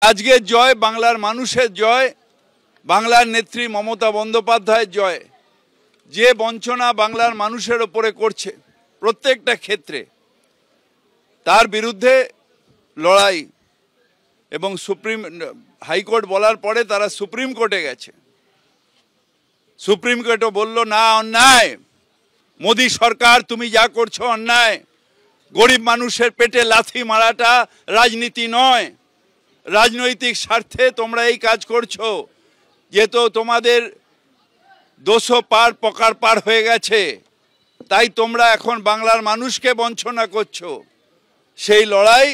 আজকের জয় বাংলার মানুষের জয়, বাংলার নেত্রী মমতা বন্দ্যোপাধ্যায়ের জয়। যে বঞ্চনা বাংলার মানুষের ওপরে করছে প্রত্যেকটা ক্ষেত্রে, তার বিরুদ্ধে লড়াই। এবং হাইকোর্ট বলার পরে তারা সুপ্রিম কোর্টে গেছে। সুপ্রিম কোর্টও বলল না, অন্যায়, মোদী সরকার তুমি যা করছো অন্যায়। গরিব মানুষের পেটে লাথি মারাটা রাজনীতি নয়, রাজনৈতিক স্বার্থে তোমরা এই কাজ করছো। যেহেতু তোমাদের 200 পার পকার পার হয়ে গেছে, তাই তোমরা এখন বাংলার মানুষকে বঞ্চনা করছো। সেই লড়াই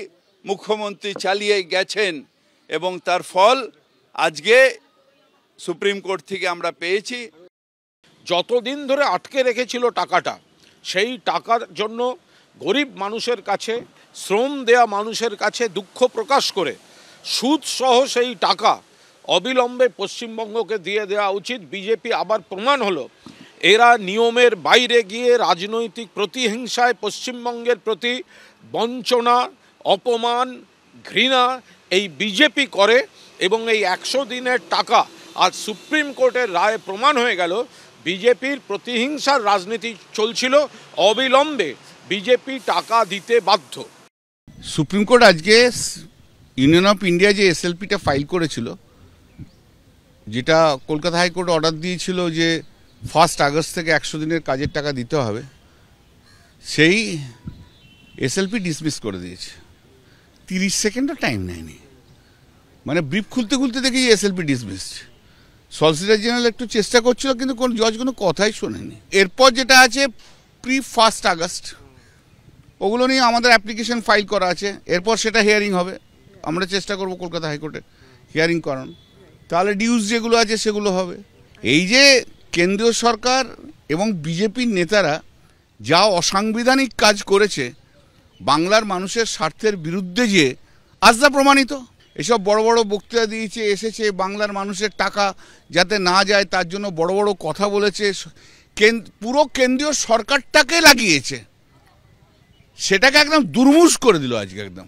মুখ্যমন্ত্রী চালিয়ে গেছেন এবং তার ফল আজকে সুপ্রিম কোর্ট থেকে আমরা পেয়েছি। যতদিন ধরে আটকে রেখেছিল টাকাটা, সেই টাকার জন্য গরিব মানুষের কাছে, শ্রম দেয়া মানুষের কাছে দুঃখ প্রকাশ করে সুদসহ সেই টাকা অবিলম্বে পশ্চিমবঙ্গকে দিয়ে দেওয়া উচিত। বিজেপি আবার প্রমাণ হলো এরা নিয়মের বাইরে গিয়ে রাজনৈতিক প্রতিহিংসায় পশ্চিমবঙ্গের প্রতি বঞ্চনা, অপমান, ঘৃণা এই বিজেপি করে। এবং এই 100 দিনের টাকা আজ সুপ্রিম কোর্টের রায়ে প্রমাণ হয়ে গেল বিজেপির প্রতিহিংসার রাজনীতি চলছিল। অবিলম্বে বিজেপি টাকা দিতে বাধ্য। সুপ্রিম কোর্ট আজকে ইউনিয়ন অফ ইন্ডিয়া যে এসএলপিটা ফাইল করেছিল, যেটা কলকাতা হাইকোর্ট অর্ডার দিয়েছিল যে 1 আগস্ট থেকে 100 দিনের কাজের টাকা দিতে হবে, সেই এসএলপি ডিসমিস করে দিয়েছে। 30 সেকেন্ডও টাইম নেয়নি, মানে ব্রিফ খুলতে খুলতে দেখি এসএলপি ডিসমিস। সলিসিটর জেনারেল একটু চেষ্টা করছিল, কিন্তু কোন জজ কোনো কথাই শোনেনি। এরপর যেটা আছে প্রি 1 আগস্ট, ওগুলো নিয়ে আমাদের অ্যাপ্লিকেশন ফাইল করা আছে। এরপর সেটা হিয়ারিং হবে, আমরা চেষ্টা করব কলকাতা হাইকোর্টে হিয়ারিং করান, তাহলে ডিউজ যেগুলো আছে সেগুলো হবে। এই যে কেন্দ্রীয় সরকার এবং বিজেপির নেতারা যা অসাংবিধানিক কাজ করেছে বাংলার মানুষের স্বার্থের বিরুদ্ধে, যে আজ তা প্রমাণিত। এসব বড় বড় বক্তৃতা দিয়েছে, এসেছে, বাংলার মানুষের টাকা যাতে না যায় তার জন্য বড় বড় কথা বলেছে, পুরো কেন্দ্রীয় সরকারটাকে লাগিয়েছে, সেটাকে একদম দুর্মুষ করে দিল। আজকে একদম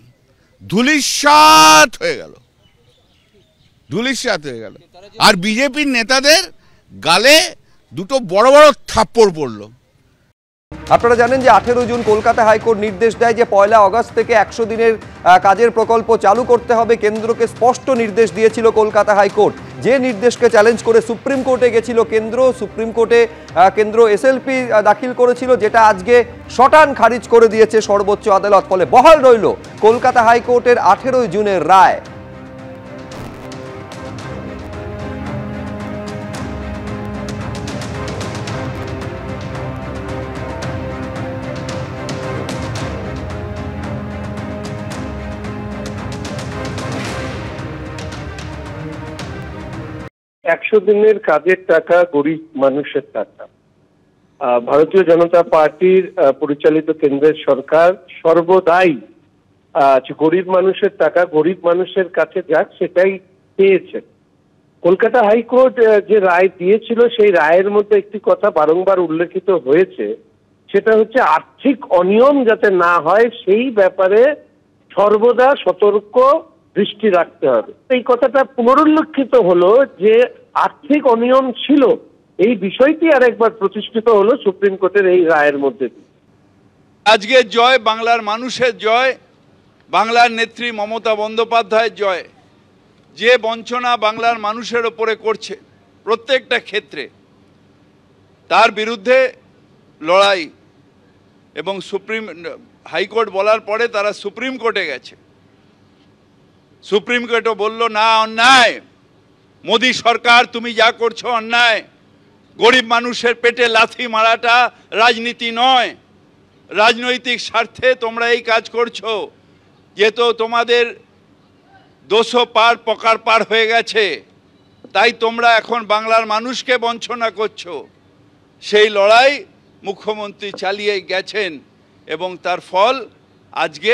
ধূলিসাৎ হয়ে গেল, ধূলিসাৎ হয়ে গেল। আর বিজেপির নেতাদের গালে দুটো বড় বড় থাপ্পড় পড়লো। আপনারা জানেন যে 18 জুন কলকাতা হাইকোর্ট নির্দেশ দেয় যে 1 আগস্ট থেকে 100 দিনের কাজের প্রকল্প চালু করতে হবে। কেন্দ্রকে স্পষ্ট নির্দেশ দিয়েছিল কলকাতা হাইকোর্ট, যে নির্দেশকে চ্যালেঞ্জ করে সুপ্রিম কোর্টে গেছিল কেন্দ্র। সুপ্রিম কোর্টে কেন্দ্র এসএলপি দাখিল করেছিল, যেটা আজকে শটান খারিজ করে দিয়েছে সর্বোচ্চ আদালত। ফলে বহাল রইল কলকাতা হাইকোর্টের 18 জুনের রায়। একশো দিনের কাজের টাকা গরিব মানুষের টাকা। ভারতীয় জনতা পার্টির পরিচালিত কেন্দ্রের সরকার সর্বদাই গরিব মানুষের টাকা গরিব মানুষের কাছে যাক সেটাই পেয়েছে। কলকাতা হাইকোর্ট যে রায় দিয়েছিল, সেই রায়ের মধ্যে একটি কথা বারংবার উল্লেখিত হয়েছে, সেটা হচ্ছে আর্থিক অনিয়ম যাতে না হয় সেই ব্যাপারে সর্বদা সতর্ক দৃষ্টি রাখতে হবে। এই কথাটা পুনরুল্লেখিত হলো যে আর্থিক অনিয়ম ছিল, এই বিষয়টি আরেকবার প্রতিষ্ঠিত হলো সুপ্রিম কোর্টের এই রায়ের মধ্যে। আজকের জয় বাংলার মানুষের জয়, বাংলার নেত্রী মমতা বন্দ্যোপাধ্যায়ের জয়। যে বঞ্চনা বাংলার মানুষের ওপরে করছে প্রত্যেকটা ক্ষেত্রে, তার বিরুদ্ধে লড়াই। এবং হাইকোর্ট বলার পরে তারা সুপ্রিম কোর্টে গেছে। সুপ্রিম কোর্টও বলল না, অন্যায়, মোদী সরকার তুমি যা করছো অন্যায়। গরিব মানুষের পেটে লাথি মারাটা রাজনীতি নয়, রাজনৈতিক স্বার্থে তোমরা এই কাজ করছো। যেহেতু তোমাদের 200 পার পকার পার হয়ে গেছে, তাই তোমরা এখন বাংলার মানুষকে বঞ্চনা করছো। সেই লড়াই মুখ্যমন্ত্রী চালিয়ে গেছেন এবং তার ফল আজকে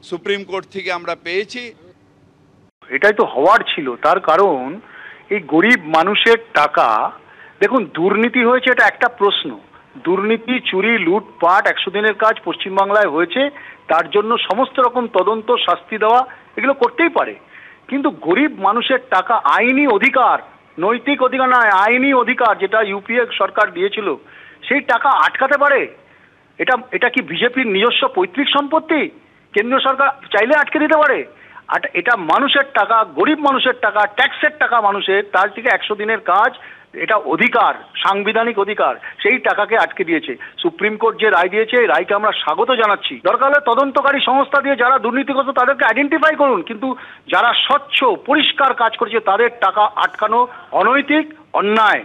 সুপ্রিম কোর্ট থেকে আমরা পেয়েছি। এটাই তো হওয়ার ছিল, তার কারণ এই গরিব মানুষের টাকা, দেখুন দুর্নীতি হয়েছে এটা একটা প্রশ্ন, দুর্নীতি, চুরি, লুটপাট 100 দিনের কাজ পশ্চিমবাংলায় হয়েছে, তার জন্য সমস্ত রকম তদন্ত, শাস্তি দেওয়া এগুলো করতেই পারে। কিন্তু গরিব মানুষের টাকা আইনি অধিকার, নৈতিক অধিকার নয়, আইনি অধিকার যেটা ইউপিএ সরকার দিয়েছিল, সেই টাকা আটকাতে পারে? এটা কি বিজেপির নিজস্ব পৈতৃক সম্পত্তি? কেন্দ্রীয় সরকার চাইলে আটকে দিতে পারে? এটা মানুষের টাকা, গরিব মানুষের টাকা, ট্যাক্সের টাকা মানুষের, তার থেকে 100 দিনের কাজ, এটা অধিকার, সাংবিধানিক অধিকার, সেই টাকাকে আটকে দিয়েছে। সুপ্রিম কোর্ট যে রায় দিয়েছে, এই রায়কে আমরা স্বাগত জানাচ্ছি। দরকার হলে তদন্তকারী সংস্থা দিয়ে যারা দুর্নীতিগ্রস্ত তাদেরকে আইডেন্টিফাই করুন, কিন্তু যারা স্বচ্ছ পরিষ্কার কাজ করেছে তাদের টাকা আটকানো অনৈতিক, অন্যায়।